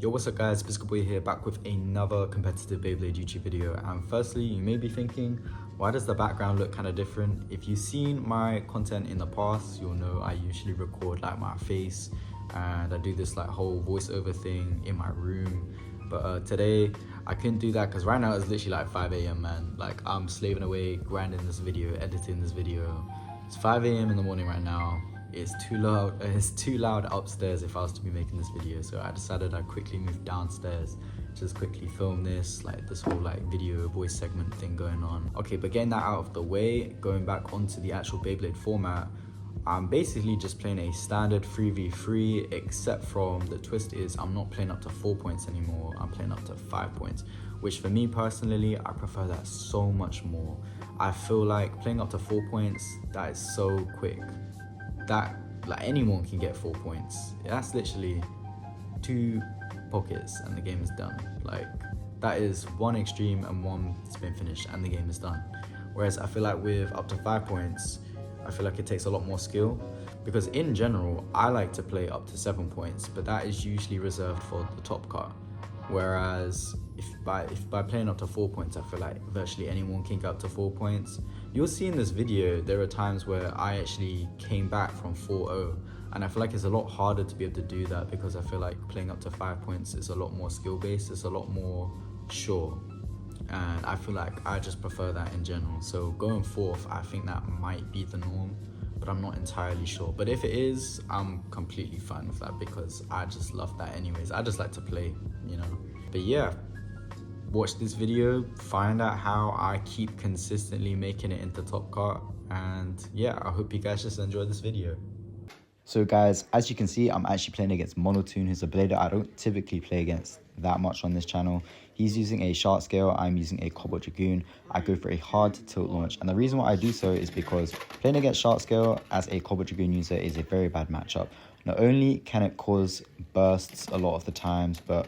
Yo, what's up guys, Physical Boy here, back with another competitive Beyblade YouTube video. And firstly, you may be thinking, why does the background look kind of different? If you've seen my content in the past, you'll know I usually record like my face and I do this like whole voiceover thing in my room. But today I couldn't do that because right now it's literally like 5 a.m. man. Like I'm slaving away, grinding this video, editing this video. It's 5 a.m. in the morning right now. It's too loud upstairs if I was to be making this video, so I decided I'd quickly move downstairs, just quickly film this whole like video voice segment thing going on. Okay, but getting that out of the way, going back onto the actual Beyblade format, I'm basically just playing a standard 3v3, except from the twist is I'm not playing up to 4 points anymore, I'm playing up to 5 points, which for me personally, I prefer that so much more. I feel like playing up to 4 points, that is so quick. That like anyone can get 4 points. That's literally 2 pockets and the game is done. Like that is one extreme and one spin finish and the game is done. Whereas I feel like with up to 5 points, I feel like it takes a lot more skill, because in general I like to play up to 7 points, but that is usually reserved for the TOPCUT. Whereas if by playing up to 4 points, I feel like virtually anyone can get up to 4 points. You'll see in this video there are times where I actually came back from 4-0, and I feel like it's a lot harder to be able to do that because I feel like playing up to 5 points is a lot more skill based, it's a lot more sure, and I feel like I just prefer that in general. So going forth, I think that might be the norm, but I'm not entirely sure. But if it is, I'm completely fine with that because I just love that anyways. I just like to play, you know. But yeah, watch this video, find out how I keep consistently making it into TOPCUT, and yeah, I hope you guys just enjoy this video. So guys, as you can see, I'm actually playing against Monotone, who's a blader I don't typically play against that much on this channel. He's using a shark scale, I'm using a Cobalt Dragoon. I go for a hard tilt launch, and the reason why I do so is because playing against shark scale as a Cobalt Dragoon user is a very bad matchup. Not only can it cause bursts a lot of the times, but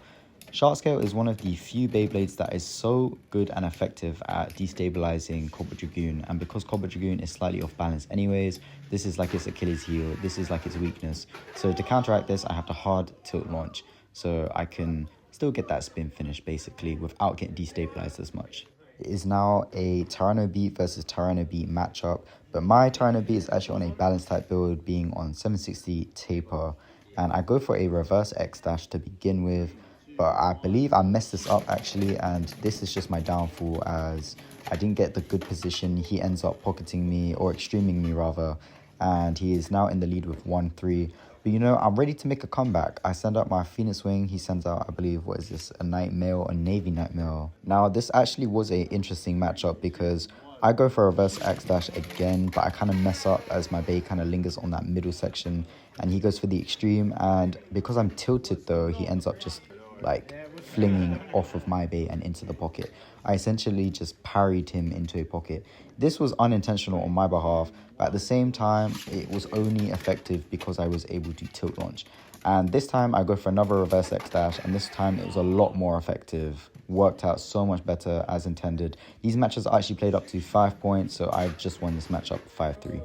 Shark Scale is one of the few Beyblades that is so good and effective at destabilizing Cobalt Dragoon, and because Cobalt Dragoon is slightly off balance anyways, this is like its Achilles heel, this is like its weakness. So to counteract this, I have to hard tilt launch, so I can still get that spin finish basically without getting destabilized as much. It is now a Tyranno Beat versus Tyranno Beat matchup, but my Tyranno Beat is actually on a balance type build, being on 760 taper, and I go for a reverse X dash to begin with. But I believe I messed this up actually, and this is just my downfall as I didn't get the good position. He ends up pocketing me, or extreming me rather, and he is now in the lead with 1-3. But you know, I'm ready to make a comeback. I send out my Phoenix Wing, he sends out, I believe, what is this, a Nightmare, a Navy Nightmare. Now this actually was a interesting matchup because I go for a reverse X dash again, but I kind of mess up as my bay kind of lingers on that middle section, and he goes for the extreme, and because I'm tilted though, he ends up just like flinging off of my bay and into the pocket. I essentially just parried him into a pocket. This was unintentional on my behalf, but at the same time it was only effective because I was able to tilt launch. And this time I go for another reverse X dash, and this time it was a lot more effective. Worked out so much better as intended. These matches I actually played up to 5 points, so I just won this matchup 5-3.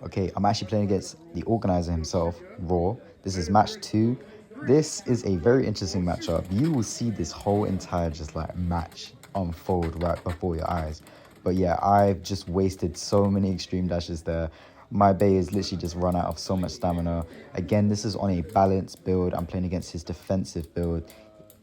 Okay, I'm actually playing against the organizer himself, Raw. This is match 2. This is a very interesting matchup. You will see this whole entire just like match unfold right before your eyes. But yeah, I've just wasted so many extreme dashes there. My bay is literally just run out of so much stamina. Again, this is on a balanced build. I'm playing against his defensive build.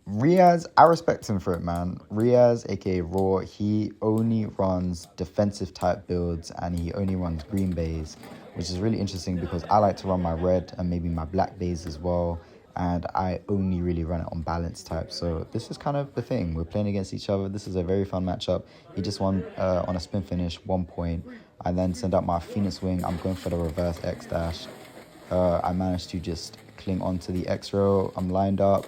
Riaz, I respect him for it, man. Riaz, aka Raw, he only runs defensive type builds and he only runs green bays, which is really interesting because I like to run my red and maybe my black bays as well, and I only really run it on balance type. So this is kind of the thing. We're playing against each other. This is a very fun matchup. He just won on a spin finish, 1 point. I then send out my Phoenix Wing. I'm going for the reverse X dash. I managed to just cling onto the X row. I'm lined up.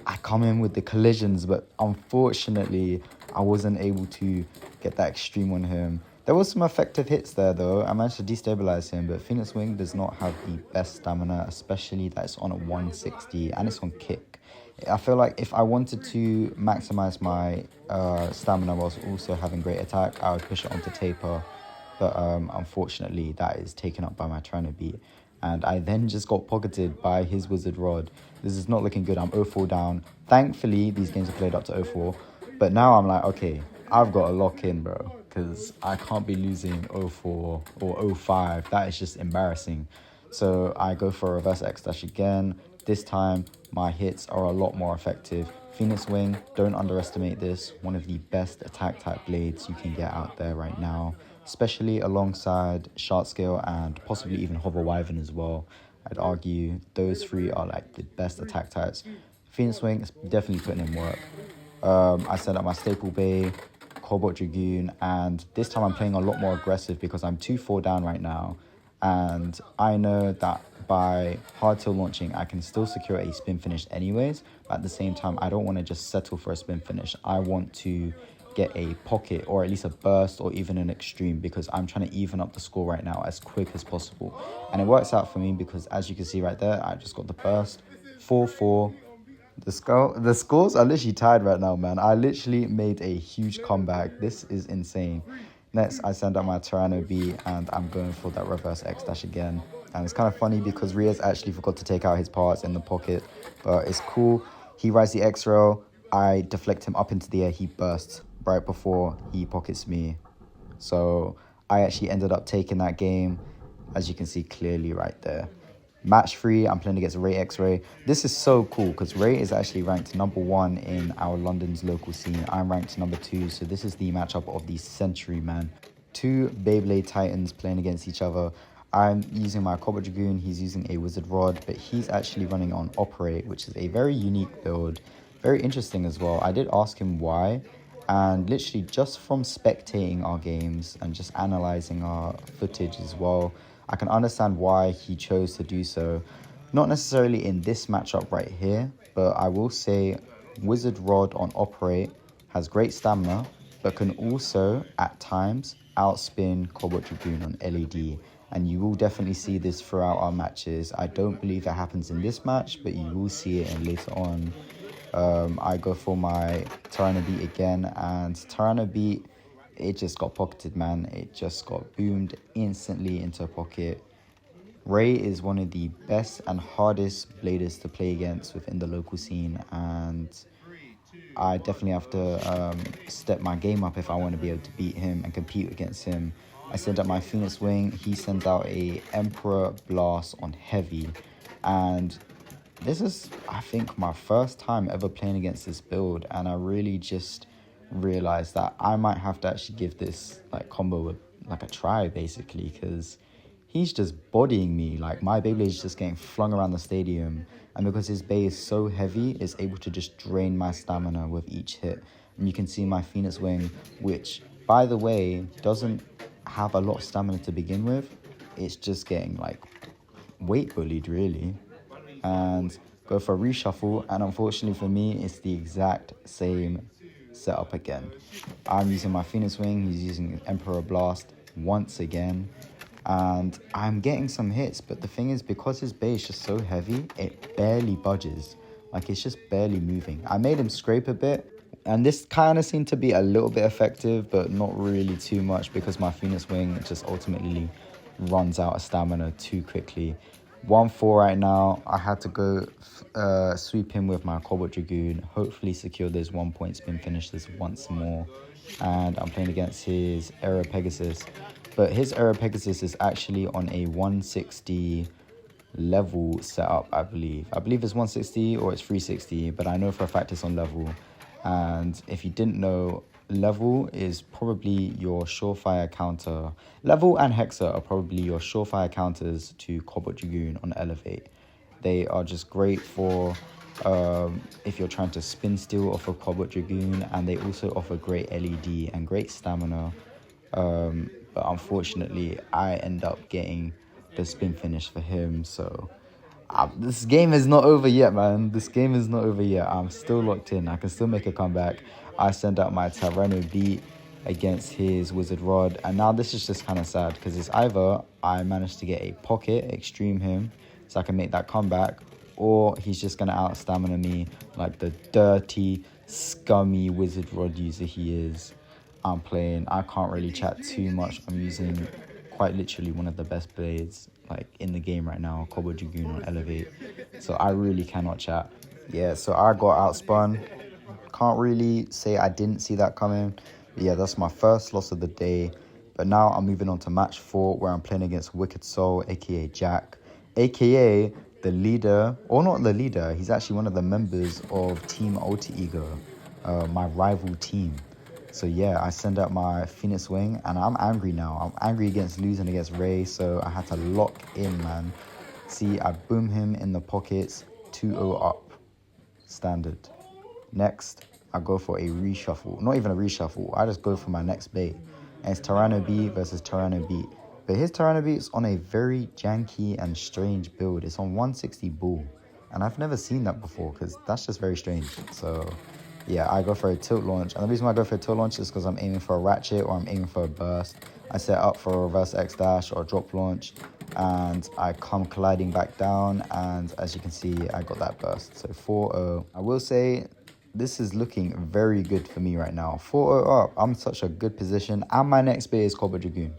I come in with the collisions, but unfortunately I wasn't able to get that extreme on him. There was some effective hits there though. I managed to destabilize him, but Phoenix Wing does not have the best stamina, especially that it's on a 160 and it's on kick. I feel like if I wanted to maximize my stamina whilst also having great attack, I would push it onto taper, but unfortunately that is taken up by my Tyranno Beat. and I then just got pocketed by his Wizard Rod. This is not looking good. I'm 0-4 down. Thankfully, these games are played up to 0-4. But now I'm like, okay, I've got to lock in, bro, because I can't be losing 0-4 or 0-5. That is just embarrassing. So I go for a reverse X dash again. This time, my hits are a lot more effective. Phoenix Wing, don't underestimate this. One of the best attack type blades you can get out there right now, especially alongside Shark Scale and possibly even Hover Wyvern as well. I'd argue those three are like the best attack types. Phoenix Wing is definitely putting in work. I set up my Staple Bay, Cobalt Dragoon, and this time I'm playing a lot more aggressive because I'm 2-4 down right now. And I know that by hard tail launching, I can still secure a spin finish anyways. But at the same time, I don't want to just settle for a spin finish. I want to get a pocket or at least a burst or even an extreme because I'm trying to even up the score right now as quick as possible. And it works out for me because as you can see right there, I just got the burst. 4-4. The scores are literally tied right now, man. I literally made a huge comeback. This is insane. Next, I send out my Tyranno B and I'm going for that reverse X dash again. And it's kind of funny because Riaz actually forgot to take out his parts in the pocket, but it's cool. He rides the X rail. I deflect him up into the air. He bursts right before he pockets me. So I actually ended up taking that game, as you can see clearly right there. Match 3, I'm playing against Ray X-Ray. This is so cool because Ray is actually ranked number 1 in our London's local scene. I'm ranked number 2, so this is the matchup of the century, man. Two Beyblade Titans playing against each other. I'm using my Cobalt Dragoon, he's using a Wizard Rod, but he's actually running on Operate, which is a very unique build. Very interesting as well. I did ask him why, and literally just from spectating our games and just analysing our footage as well, I can understand why he chose to do so. Not necessarily in this matchup right here, but I will say Wizard Rod on Operate has great stamina, but can also, at times, outspin Cobalt Dragoon on LED. And you will definitely see this throughout our matches. I don't believe it happens in this match, but you will see it in later on. I go for my Tyranno Beat again, and Tyranno Beat, it just got pocketed, man. It just got boomed instantly into a pocket. Ray is one of the best and hardest bladers to play against within the local scene, and I definitely have to step my game up if I want to be able to beat him and compete against him. I send out my Phoenix Wing, he sends out a Emperor Blast on Heavy, and this is, I think, my first time ever playing against this build, and I really just realized that I might have to actually give this like combo a try, basically, because he's just bodying me. Like, my Beyblade is just getting flung around the stadium, and because his bay is so heavy, it's able to just drain my stamina with each hit. And you can see my Phoenix Wing, which, by the way, doesn't have a lot of stamina to begin with. It's just getting like weight bullied, really. And go for a reshuffle, and unfortunately for me, it's the exact same setup again. I'm using my Phoenix Wing, he's using Emperor Blast once again, and I'm getting some hits, but the thing is, because his base is just so heavy, it barely budges. Like, it's just barely moving. I made him scrape a bit, and this kind of seemed to be a little bit effective, but not really too much, because my Phoenix Wing just ultimately runs out of stamina too quickly. 1-4 right now. I had to go sweep him with my Cobalt Dragoon, hopefully secure this 1 point spin finish this once more. And I'm playing against his Aero Pegasus, but his Aero Pegasus is actually on a 160 level setup, I believe it's 160 or it's 360, but I know for a fact it's on level. And if you didn't know, level is probably your surefire counter. Level and Hexa are probably your surefire counters to Cobalt Dragoon on Elevate. They are just great for if you're trying to spin steal off of Cobalt Dragoon, and they also offer great LED and great stamina. But unfortunately, I end up getting the spin finish for him. So this game is not over yet, man. This game is not over yet. I'm still locked in. I can still make a comeback. I send out my Tyranno Beat against his Wizard Rod, and now this is just kind of sad because it's either I managed to get a pocket, extreme him, so I can make that comeback, or he's just going to out stamina me like the dirty, scummy Wizard Rod user he is. I can't really chat too much. I'm using quite literally one of the best blades like in the game right now, Cobalt Dragoon on Elevate. So I really cannot chat. Yeah, so I got outspun. Can't really say I didn't see that coming. But yeah, that's my first loss of the day. But now I'm moving on to match 4, where I'm playing against Wicked Soul, aka Jack, aka the leader, or not the leader, he's actually one of the members of Team Alter Ego, my rival team. So yeah, I send out my Phoenix Wing, and I'm angry now. I'm angry against losing against Ray, so I had to lock in, man. See, I boom him in the pockets, 2-0 up, standard. Next, I go for a reshuffle. Not even a reshuffle, I just go for my next bait. And it's Tyranno B versus Tyranno B. But his Tyranno B is on a very janky and strange build. It's on 160 bull. And I've never seen that before, because that's just very strange. So yeah, I go for a tilt launch. And the reason why I go for a tilt launch is because I'm aiming for a ratchet or I'm aiming for a burst. I set up for a reverse X dash or a drop launch, and I come colliding back down, and as you can see, I got that burst. So 4-0. I will say this is looking very good for me right now. 4-0 up. I'm such a good position, and my next bait is Cobalt Dragoon.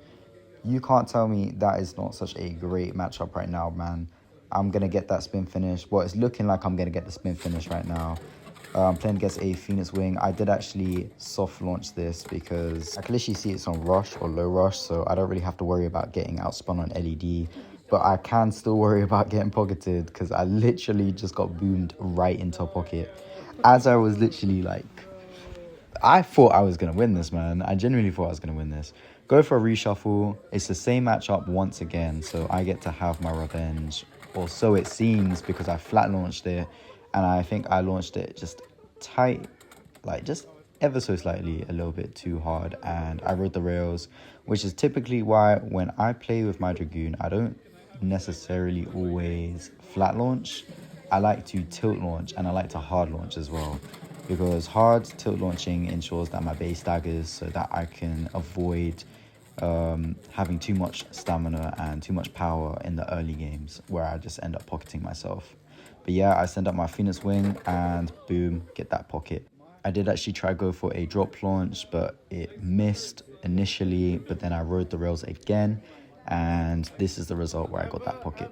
You can't tell me that is not such a great matchup right now, man. I'm gonna get that spin finish. Well, it's looking like I'm gonna get the spin finish right now. I'm playing against a Phoenix Wing. I did actually soft launch this because I can literally see it's on rush or low rush, so I don't really have to worry about getting outspun on LED. But I can still worry about getting pocketed because I literally just got boomed right into a pocket. As I was literally like, I thought I was going to win this, man. I genuinely thought I was going to win this. Go for a reshuffle. It's the same matchup once again, so I get to have my revenge. Or so it seems, because I flat launched it. And I think I launched it just tight, like just ever so slightly, a little bit too hard. And I rode the rails, which is typically why when I play with my Dragoon, I don't necessarily always flat launch. I like to tilt launch, and I like to hard launch as well. Because hard tilt launching ensures that my base staggers, so that I can avoid having too much stamina and too much power in the early games, where I just end up pocketing myself. But yeah, I send up my Phoenix Wing and boom, get that pocket. I did actually try to go for a drop launch, but it missed initially, but then I rode the rails again, and this is the result where I got that pocket.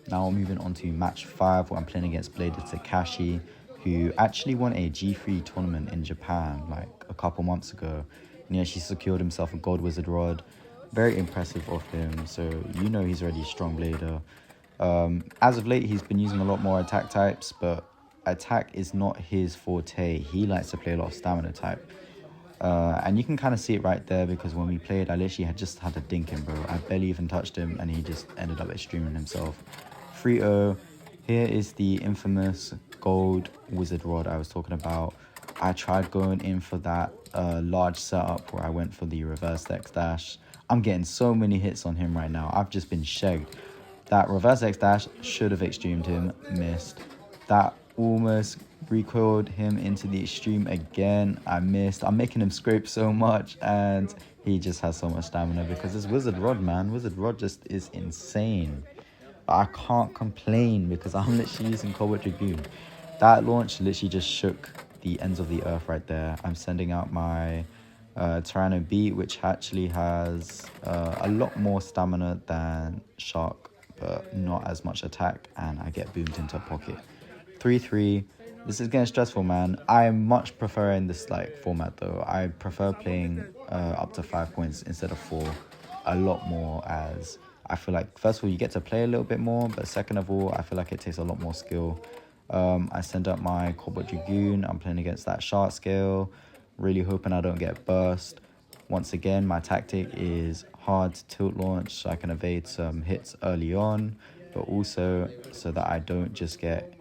Now I'm moving on to match 5, where I'm playing against Beyblade Takashi, who actually won a G3 tournament in Japan like a couple months ago. And yeah, she secured himself a gold wizard rod. Very impressive of him, so you know he's already a strong blader. As of late, he's been using a lot more attack types, but attack is not his forte. He likes to play a lot of stamina type. And you can kind of see it right there, because when we played, I literally just had to dink him, bro. I barely even touched him, and he just ended up extreming himself. 3-0. Here is the infamous gold wizard rod I was talking about. I tried going in for that large setup where I went for the reverse X dash. I'm getting so many hits on him right now. I've just been shagged. That reverse X dash should have extremed him, missed. That almost recoiled him into the extreme again. I missed. I'm making him scrape so much, and he just has so much stamina because this wizard rod, man. Wizard rod just is insane. I can't complain because I'm literally using Cobalt Dragoon. That launch literally just shook the ends of the earth right there. I'm sending out my Tyranno B, which actually has a lot more stamina than Shark, but not as much attack, and I get boomed into a pocket. 3-3. This is getting stressful, man. I'm much preferring this like format though. I prefer playing up to 5 points instead of 4 a lot more, as I feel like first of all you get to play a little bit more, but second of all I feel like it takes a lot more skill. I send up my Cobalt Dragoon. I'm playing against that shark scale, really hoping I don't get burst. Once again, my tactic is hard tilt launch so I can evade some hits early on, but also so that I don't just get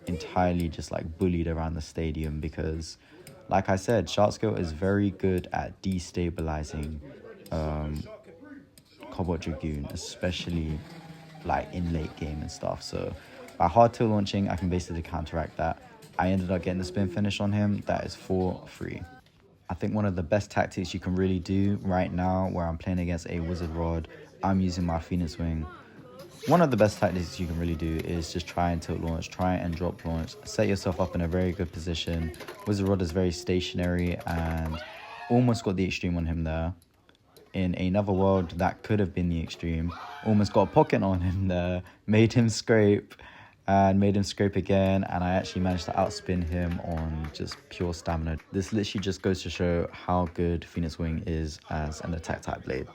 entirely just like bullied around the stadium, because like I said, shark scale is very good at destabilizing Cobalt Dragoon, especially like in late game and stuff. So by hard tilt launching, I can basically counteract that. I ended up getting the spin finish on him. That is 4-3. I think one of the best tactics you can really do right now, where I'm playing against a wizard rod, I'm using my Phoenix Wing. One of the best tactics you can really do is just try and tilt launch, try and drop launch, set yourself up in a very good position. Wizard rod is very stationary, and almost got the extreme on him there. in another world, that could have been the extreme. Almost got a pocket on him there, made him scrape again, and I actually managed to outspin him on just pure stamina. This literally just goes to show how good Phoenix Wing is as an attack type blade.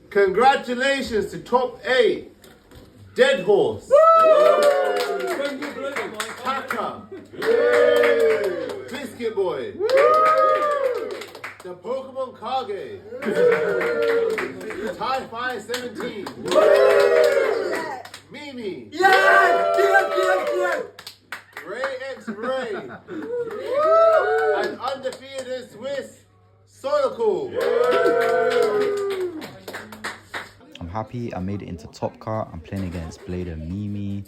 Congratulations to top 8, Dead Horse, Taka, Biscuit Boy, the Pokemon Kage, Tie-Fi 17, Mimi, Ray X Ray, and undefeated Swiss, Sonocool. I'm happy I made it into TOPCUT. I'm playing against Blader Mimi.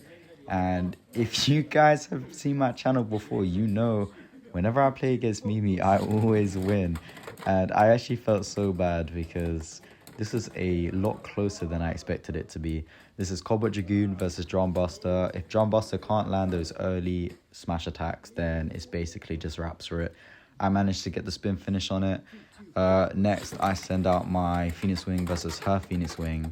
And if you guys have seen my channel before, you know whenever I play against Mimi, I always win. And I actually felt so bad because this was a lot closer than I expected it to be. This is Cobalt Dragoon versus Drum Buster. If Drum Buster can't land those early smash attacks, then it's basically just wraps for it. I managed to get the spin finish on it. Next, I send out my Phoenix Wing versus her Phoenix Wing.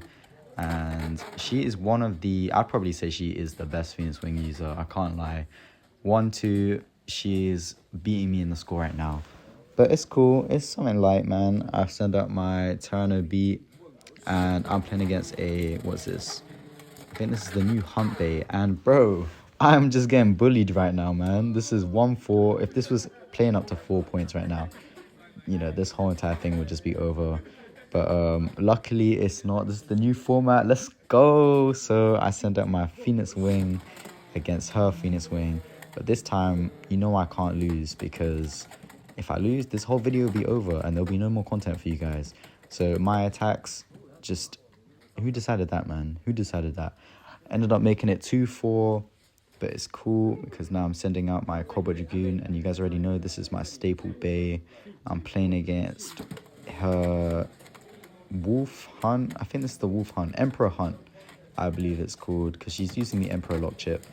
And she is one of the... I'd probably say she is the best Phoenix Wing user. I can't lie. 1-2, she is beating me in the score right now. But it's cool. It's something light, man. I send out my Tyranno Beat. And I'm playing against a... What's this? I think this is the new Hunt Bay. And bro, I'm just getting bullied right now, man. This is 1-4. If this was playing up to 4 points right now, you know, this whole entire thing would just be over. But luckily it's not. This is the new format. Let's go. So I sent out my Phoenix Wing against her Phoenix Wing. But this time, you know I can't lose, because if I lose, this whole video will be over and there'll be no more content for you guys. So my attacks, just... Who decided that, man? Who decided that? Ended up making it 2-4. But it's cool because now I'm sending out my Cobalt Dragoon, and you guys already know this is my staple bay. I'm playing against her Wolf Hunt. I think this is the Wolf Hunt. Emperor Hunt, I believe it's called, because she's using the Emperor lock chip.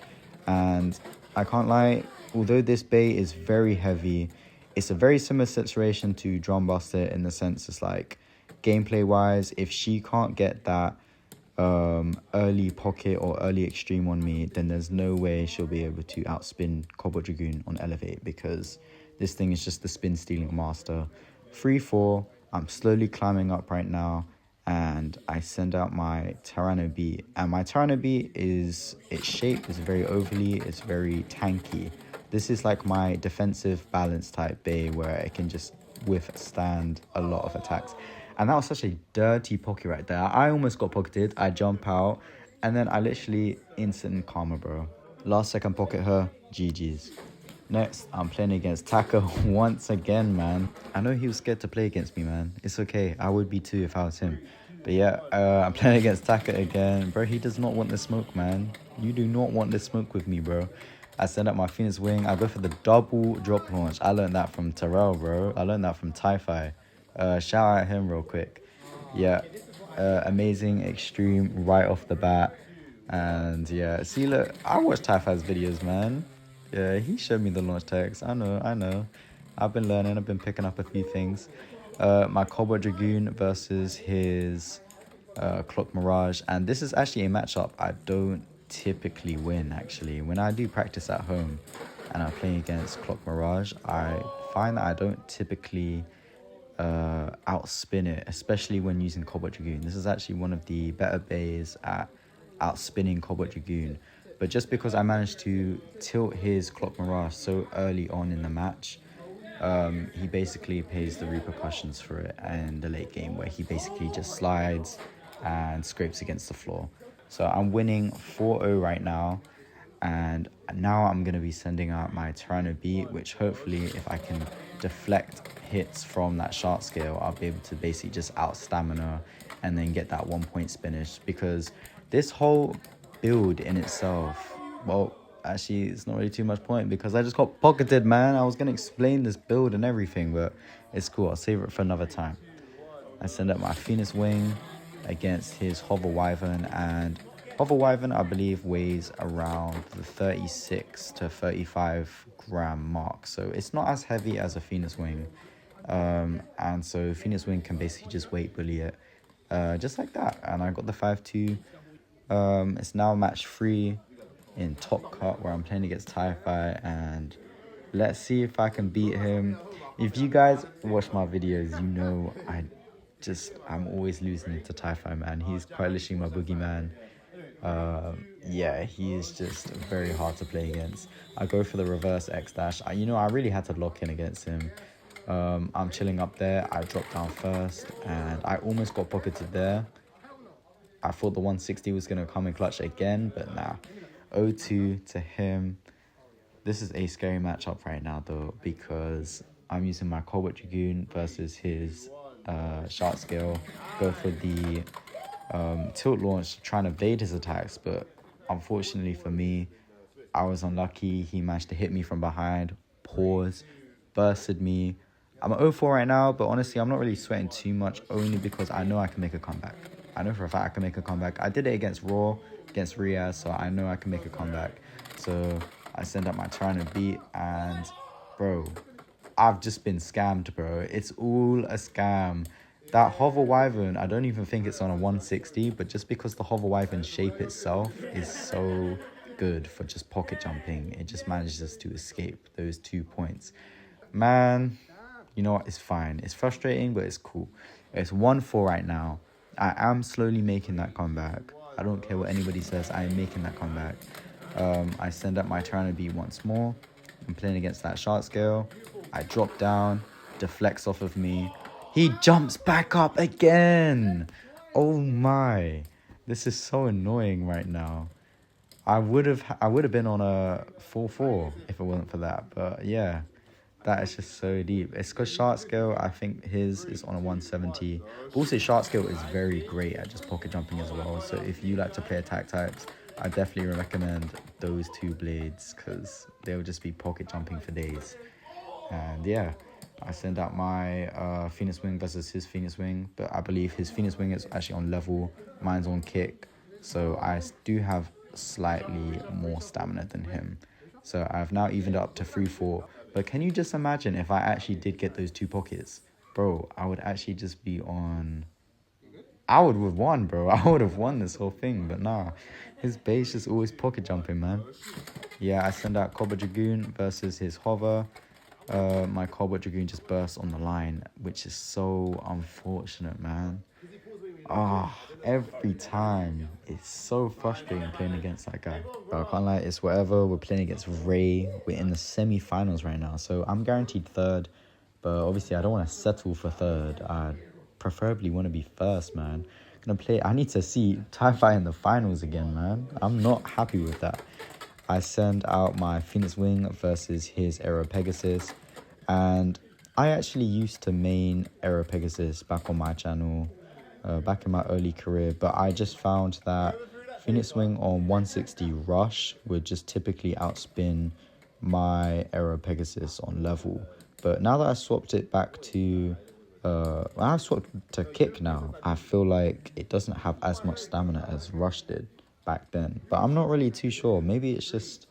And I can't lie, although this bay is very heavy, it's a very similar situation to Drum Buster in the sense it's like, gameplay wise, if she can't get that early pocket or early extreme on me, then there's no way she'll be able to outspin Cobalt Dragoon on Elevate, because this thing is just the spin stealing master. 3-4, I'm slowly climbing up right now, and I send out my Tyranno Beat. And my Tyranno Beat is, its shape is very overly, it's very tanky. This is like my defensive balance type bay where it can just withstand a lot of attacks. And that was such a dirty pocket right there. I almost got pocketed. I jump out, and then I literally instant karma, bro. Last second pocket her, GG's. Next, I'm playing against Taka once again, man. I know he was scared to play against me, man. It's okay. I would be too if I was him. But yeah, I'm playing against Taka again. Bro, he does not want the smoke, man. You do not want this smoke with me, bro. I send up my Phoenix Wing. I go for the double drop launch. I learned that from Terrell, bro. I learned that from Tie-Fi. Shout out him real quick. Yeah, amazing extreme right off the bat. And yeah, see, look, I watch Tie-Fi's videos, man. Yeah, he showed me the launch text. I know. I've been learning. I've been picking up a few things. My Cobalt Dragoon versus his Clock Mirage. And this is actually a matchup I don't typically win, actually. When I do practice at home and I'm playing against Clock Mirage, I find that I don't typically outspin it, especially when using Cobalt Dragoon. This is actually one of the better bays at outspinning Cobalt Dragoon. But just because I managed to tilt his Clock Mirage so early on in the match, he basically pays the repercussions for it in the late game, where he basically just slides and scrapes against the floor. So I'm winning 4-0 right now, and now I'm going to be sending out my Tyranno Beat, which hopefully, if I can deflect hits from that sharp scale, I'll be able to basically just out stamina and then get that 1 point finish. Because this whole build in itself, well, actually it's not really too much point because I just got pocketed, man. I was going to explain this build and everything, but it's cool. I'll save it for another time. I send up my Phoenix Wing against his Hover Wyvern, and Hover Wyvern, I believe, weighs around the 36 to 35 gram mark, so it's not as heavy as a Phoenix Wing. And so Phoenix Wing can basically just weight bully it, just like that. And I got the 5-2. It's now match 3 in Top Cut, where I'm playing against Ti-Fi, and let's see if I can beat him. If you guys watch my videos, you know I'm always losing to Ti-Fi, man. He's quite literally my boogeyman. Yeah, he is just very hard to play against. I go for the reverse X dash. I really had to lock in against him. I'm chilling up there. I dropped down first, and I almost got pocketed there. I thought the 160 was going to come in clutch again, but nah. 0-2 to him. This is a scary matchup right now, though, because I'm using my Cobalt Dragoon versus his Shark Scale. Go for the tilt launch, trying to evade his attacks, but unfortunately for me, I was unlucky. He managed to hit me from behind, pause, bursted me. I'm at 0-4 right now, but honestly, I'm not really sweating too much, only because I know I can make a comeback. I know for a fact I can make a comeback. I did it against Raw, against Riaz, so I know I can make a comeback. So I send up my Tyranno beat, and bro, I've just been scammed, bro. It's all a scam. That Hover Wyvern, I don't even think it's on a 160, but just because the Hover Wyvern shape itself is so good for just pocket jumping, it just manages to escape those 2 points. Man, you know what? It's fine. It's frustrating, but it's cool. It's 1-4 right now. I am slowly making that comeback. I don't care what anybody says. I am making that comeback. I send up my Tyranno beat once more. I'm playing against that Shark Scale. I drop down, deflects off of me. He jumps back up again. Oh my. This is so annoying right now. I would have been on a 4-4 if it wasn't for that. But yeah, that is just so deep. It's because Shark Scale, I think his is on a 170. But also Shark Scale is very great at just pocket jumping as well. So if you like to play attack types, I definitely recommend those 2 blades, because they'll just be pocket jumping for days. And yeah, I send out my Phoenix Wing versus his Phoenix Wing, but I believe his Phoenix Wing is actually on level, mine's on kick, so I do have slightly more stamina than him. So I've now evened up to 3-4, but can you just imagine if I actually did get those 2 pockets? Bro, I would actually just be on... I would have won, bro. I would have won this whole thing, but nah. His base just always pocket jumping, man. Yeah, I send out Cobalt Dragoon versus his Hover. My Cobalt Dragoon just bursts on the line, which is so unfortunate, man. Every time. It's so frustrating playing against that guy. But I can't lie, it's whatever. We're playing against Ray. We're in the semi-finals right now, so I'm guaranteed 3rd. But obviously, I don't want to settle for 3rd. I preferably want to be 1st, man. I need to see Ti-Fi in the finals again, man. I'm not happy with that. I send out my Phoenix Wing versus his Aero Pegasus, and I actually used to main Aero Pegasus back on my channel, back in my early career, but I just found that Phoenix Wing on 160 rush would just typically outspin my Aero Pegasus on level. But now that I swapped it back to I swapped to kick now, I feel like it doesn't have as much stamina as rush did back then, but I'm not really too sure. Maybe it's just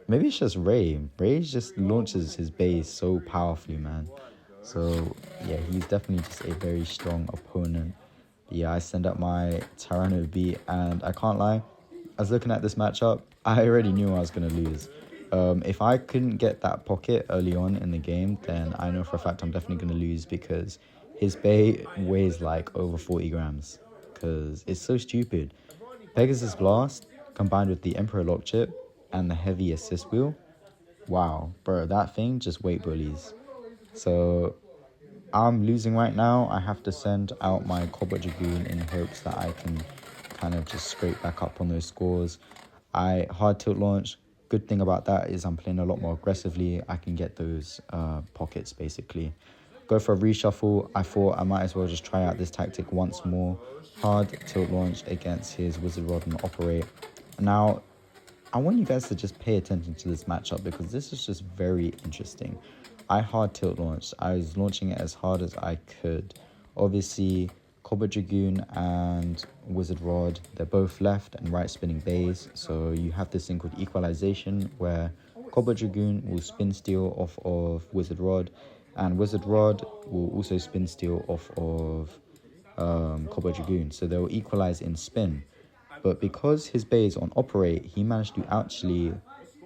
Ray. Ray just launches his base so powerfully, man. So yeah, he's definitely just a very strong opponent. But yeah, I send up my Tyranno beat, and I can't lie, I was looking at this matchup, I already knew I was going to lose. If I couldn't get that pocket early on in the game, then I know for a fact I'm definitely going to lose, because his bay weighs like over 40 grams, because it's so stupid. Pegasus Blast combined with the Emperor Lock Chip and the heavy assist wheel. Wow, bro, that thing just weight bullies. So I'm losing right now. I have to send out my Cobalt Dragoon in hopes that I can kind of just scrape back up on those scores. I hard tilt launch. Good thing about that is I'm playing a lot more aggressively. I can get those pockets basically. Go for a reshuffle. I thought I might as well just try out this tactic once more. Hard tilt launch against his Wizard Rod and Operate. Now, I want you guys to just pay attention to this matchup, because this is just very interesting. I hard tilt launched. I was launching it as hard as I could. Obviously, Cobalt Dragoon and Wizard Rod, they're both left and right spinning bays. So you have this thing called equalization, where Cobalt Dragoon will spin steal off of Wizard Rod, And Wizard Rod will also spin steal off of Cobra Dragoon, so they'll equalize in spin. But because his bay is on operate, he managed to actually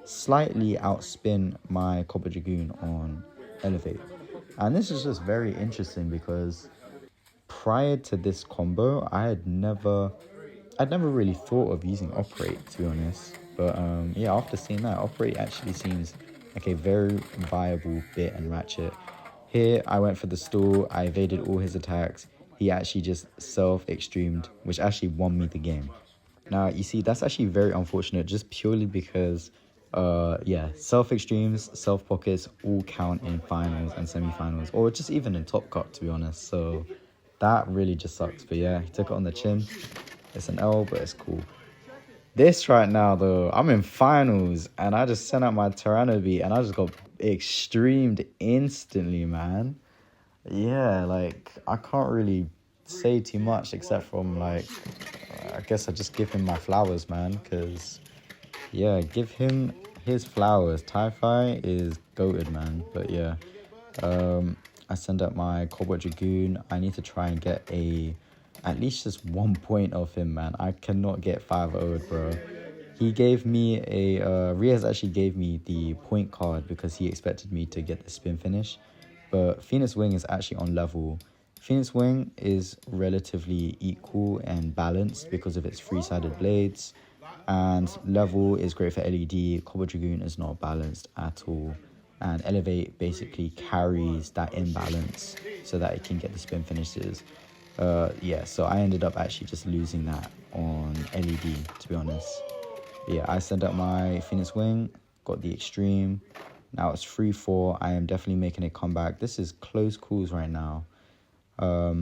slightly outspin my Cobra Dragoon on elevate. And this is just very interesting because prior to this combo, I'd never really thought of using operate, to be honest. But yeah, after seeing that, operate actually seems like a very viable bit and ratchet. Here, I went for the stall, I evaded all his attacks. He actually just self-extremed, which actually won me the game. Now, you see, that's actually very unfortunate just purely because, yeah, self-extremes, self-pockets all count in finals and semi-finals, or just even in TOPCUT, to be honest. So that really just sucks. But yeah, he took it on the chin. It's an L, but it's cool. This right now, though, I'm in finals, and I just sent out my Tyranno beat, and I just got extremed instantly, man. Yeah, like, I can't really say too much except from, like, I guess I just give him my flowers, man, because, yeah, give him his flowers. Tie-Fi is goated, man, but yeah. I send up my Cobra Dragoon. I need to try and get at least just 1 point off him, man. I cannot get 5-0'd, bro. He gave me Riaz actually gave me the point card because he expected me to get the spin finish. But Phoenix Wing is actually on level. Phoenix Wing is relatively equal and balanced because of its 3-sided blades. And level is great for LED. Cobra Dragoon is not balanced at all. And Elevate basically carries that imbalance so that it can get the spin finishes. Yeah, so I ended up actually just losing that on LED, to be honest. Yeah, I sent out my Phoenix Wing, got the extreme. Now it's 3-4. I am definitely making a comeback. This is close calls right now. I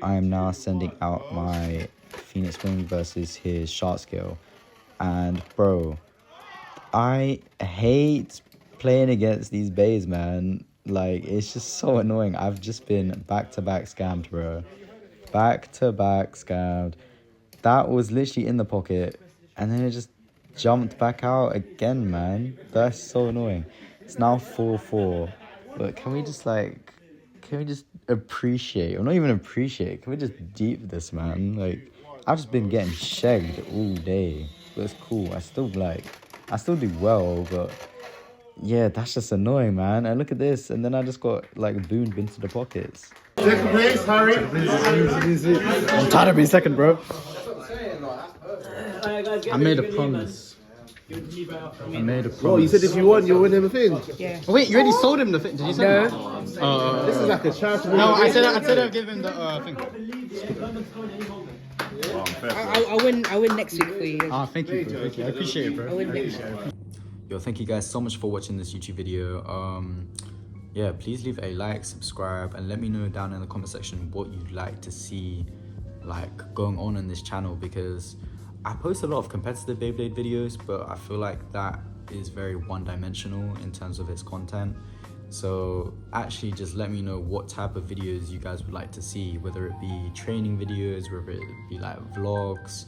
am now sending out my Phoenix Wing versus his Shark Scale. And bro, I hate playing against these bays, man. Like, it's just so annoying. I've just been back-to-back scammed, bro. Back-to-back scammed. That was literally in the pocket, and then it just jumped back out again, man. That's so annoying. It's now 4-4. But can we just appreciate, or not even appreciate, can we just deep this, man? Like, I've just been getting shagged all day. But it's cool. I still do well, but yeah, that's just annoying, man. And look at this, and then I just got like boomed into the pockets. Second place, Harry. I'm tired of being second, bro. I made a promise. Oh, you said if you won, you'll win him a thing. Yeah. Oh, wait, you already sold him the thing? Did you sell him? No. This is like a charitable. No, I said I'd give him the thing. I'll win next week for you. Thank you, bro. Thank you. I appreciate it, bro. I'll win next week. Yo, thank you guys so much for watching this YouTube video. Yeah, please leave a like, subscribe, and let me know down in the comment section what you'd like to see like going on this channel, because I post a lot of competitive Beyblade videos, but I feel like that is very one-dimensional in terms of its content. So actually just let me know what type of videos you guys would like to see, whether it be training videos, whether it be like vlogs,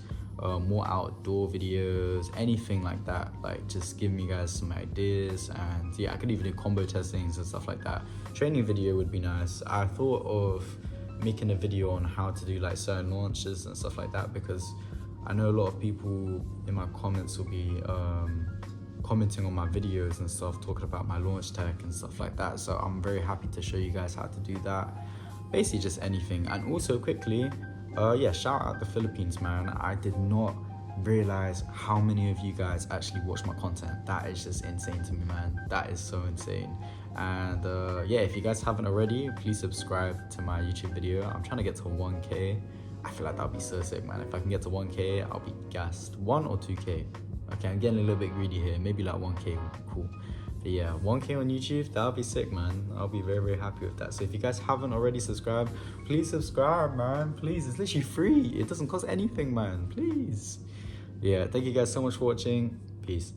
more outdoor videos, anything like that. Like, just give me guys some ideas, and yeah, I could even do combo testings and stuff like that. Training video would be nice. I thought of making a video on how to do like certain launches and stuff like that, because I know a lot of people in my comments will be commenting on my videos and stuff, talking about my launch tech and stuff like that. So I'm very happy to show you guys how to do that. Basically just anything. And also quickly, yeah, shout out the Philippines, man. I did not realize how many of you guys actually watch my content. That is just insane to me, man. That is so insane. And yeah, if you guys haven't already, please subscribe to my YouTube video. I'm trying to get to 1K. I feel like that would be so sick, man. If I can get to 1K, I'll be gassed. 1 or 2K. Okay, I'm getting a little bit greedy here. Maybe like 1K would be cool. But yeah, 1K on YouTube, that'll be sick, man. I'll be very, very happy with that. So if you guys haven't already subscribed, please subscribe, man. Please, it's literally free. It doesn't cost anything, man. Please. Yeah, thank you guys so much for watching. Peace.